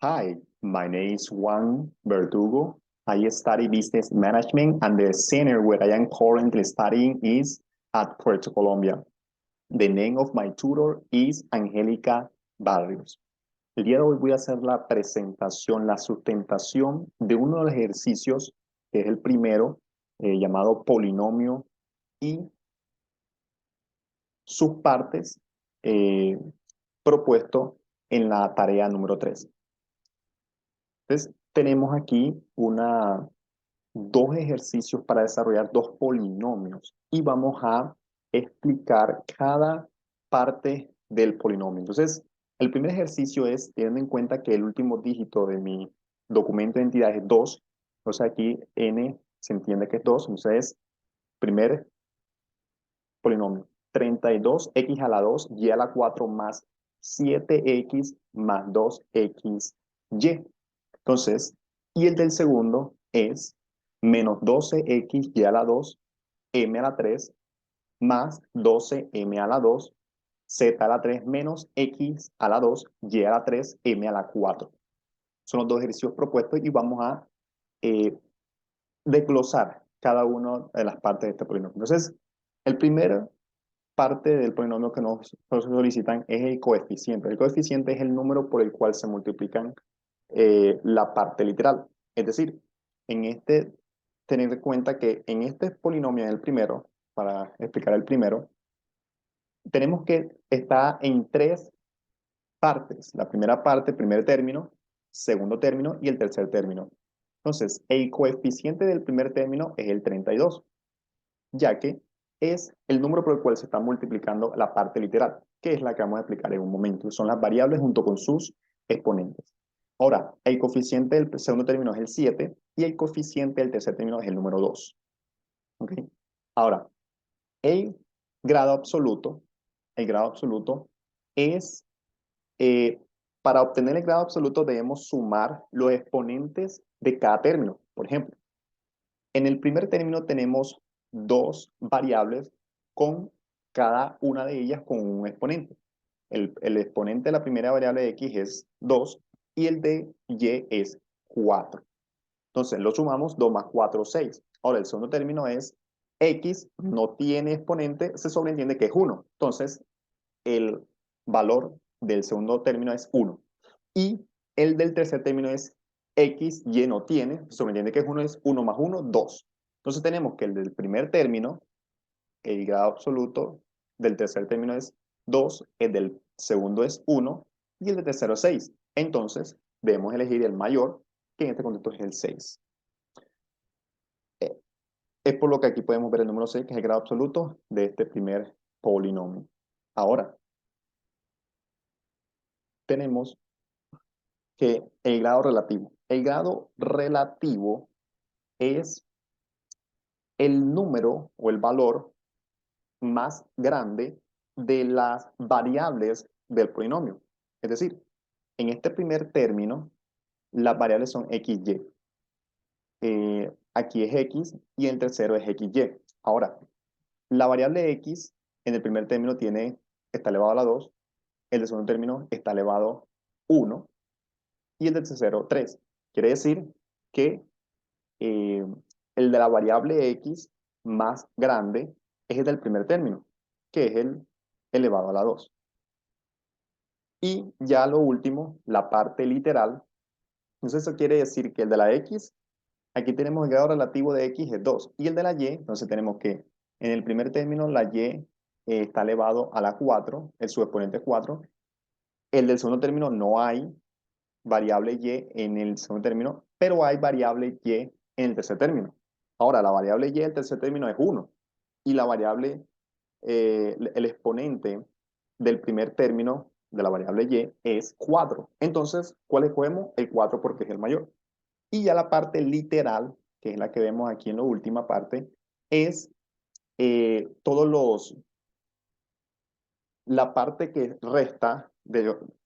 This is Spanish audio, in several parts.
Hi, my name is Juan Verdugo. I study business management and the center where I am currently studying is at Puerto Colombia. The name of my tutor is Angélica Barrios. El día de hoy voy a hacer la presentación, la sustentación de uno de los ejercicios, que es el primero, llamado polinomio y sus partes, eh, propuesto en la tarea número 3. Entonces, tenemos aquí dos ejercicios para desarrollar dos polinomios y vamos a explicar cada parte del polinomio. Entonces, el primer ejercicio es teniendo en cuenta que el último dígito de mi documento de identidad es 2. Entonces, aquí n se entiende que es 2. Entonces, primer polinomio, 32x a la 2 y a la 4 más 7x más 2xy. Entonces, y el del segundo es menos 12x a la 2, m a la 3, más 12m a la 2, z a la 3 menos x a la 2, y a la 3, m a la 4. Son los dos ejercicios propuestos y vamos a eh, desglosar cada una de las partes de este polinomio. Entonces, el primer parte del polinomio que nos solicitan es el coeficiente. El coeficiente es el número por el cual se multiplican la parte literal. Es decir, tener en cuenta que en este polinomio, en el primero, para explicar el primero, tenemos que está en tres partes. La primera parte, primer término, segundo término y el tercer término. Entonces, el coeficiente del primer término es el 32, ya que es el número por el cual se está multiplicando la parte literal, que es la que vamos a explicar en un momento. Son las variables junto con sus exponentes. Ahora, el coeficiente del segundo término es el 7 y el coeficiente del tercer término es el número 2. ¿Okay? Ahora, el el grado absoluto es, eh, para obtener el grado absoluto debemos sumar los exponentes de cada término. Por ejemplo, en el primer término tenemos dos variables con cada una de ellas con un exponente. El exponente de la primera variable de x es 2 y el de y es 4. Entonces lo sumamos, 2 más 4, 6. Ahora el segundo término es x, no tiene exponente, se sobreentiende que es 1. Entonces el valor del segundo término es 1. Y el del tercer término es x, y no tiene, se sobreentiende que es 1, es 1 más 1, 2. Entonces tenemos que el del primer término, el grado absoluto del tercer término es 2, el del segundo es 1 y el del tercero es 6. Entonces debemos elegir el mayor, que en este contexto es el 6. Es por lo que aquí podemos ver el número 6, que es el grado absoluto de este primer polinomio. Ahora, tenemos que el grado relativo. El grado relativo es el número o el valor más grande de las variables del polinomio. Es decir, en este primer término, las variables son x, y. Aquí es x y el tercero es x, y. Ahora, la variable x en el primer término está elevado a la 2, el del segundo término está elevado a 1 y el del tercero 3. Quiere decir que eh, el de la variable x más grande es el del primer término, que es el elevado a la 2. Y ya lo último, la parte literal. Entonces eso quiere decir que el de la x, aquí tenemos el grado relativo de x es 2. Y el de la y, entonces tenemos que en el primer término la y está elevado a la 4, su exponente es 4. El del segundo término no hay variable y en el segundo término, pero hay variable y en el tercer término. Ahora, la variable y del tercer término es 1 y la variable, el exponente del primer término de la variable y es 4. Entonces, ¿cuál escogemos? El 4 porque es el mayor. Y ya la parte literal, que es la que vemos aquí en la última parte, es la parte que resta,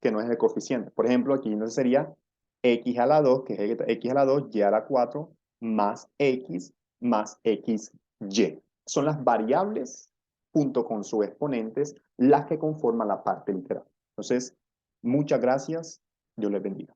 que no es el coeficiente. Por ejemplo, aquí entonces sería x a la 2, que es x a la 2, y a la 4, más x, y. Son las variables, junto con sus exponentes, las que conforman la parte literal. Entonces, muchas gracias. Dios les bendiga.